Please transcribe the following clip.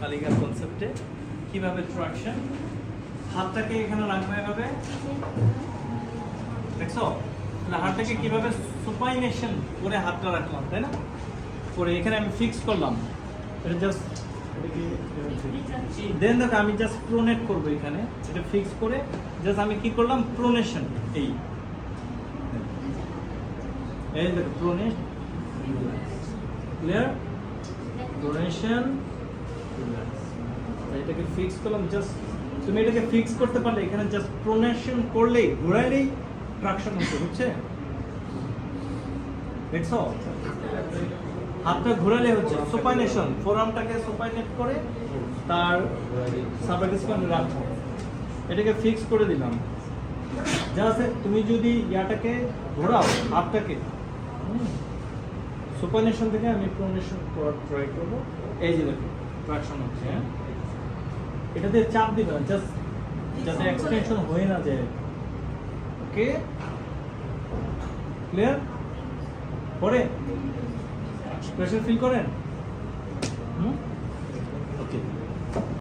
তালিকার কনসেপ্টে কিভাবে ট্রাকশন হাতটাকে এখানে রাখবে এভাবে দেখছো তাহলে হাতটাকে কিভাবে সুপাইনেশন করে হাতটা রাখলাম তাই না করে এখানে আমি ফিক্স করলাম এটা জাস্ট দেন দেখো আমি জাস্ট প্রোনেট করব এখানে এটা ফিক্স করে জাস্ট আমি কি করলাম প্রোনেশন এই দেখো প্রোনেট ক্লিয়ার প্রোনেশন এটাকে ফিক্স করলাম জাস্ট তুমি এটাকে ফিক্স করতে পারলে এখানে জাস্ট প্রোনেশন করলেই ঘোরাইলেই ট্রাকশন হচ্ছে বুঝছে দেখছো হাতটা ঘোরালে হচ্ছে সুপাইনেশন ফোরামটাকে সুপাইনেট করে তার সাবএক্সপান্ড রাখো এটাকে ফিক্স করে দিলাম জাস্ট তুমি যদি ইয়াটাকে ঘোরাও হাতটাকে সুপাইনেশন থেকে আমি প্রোনেশন করার ট্রাই করব এই যে দেখো ট্রাকশন হচ্ছে হ্যাঁ এটাতে চাপ দিবে না জাস্ট যাতে এক্সটেনশন হয়ে না যায় ওকে ক্লিয়ার পরে প্রেসার ফিল করেন ওকে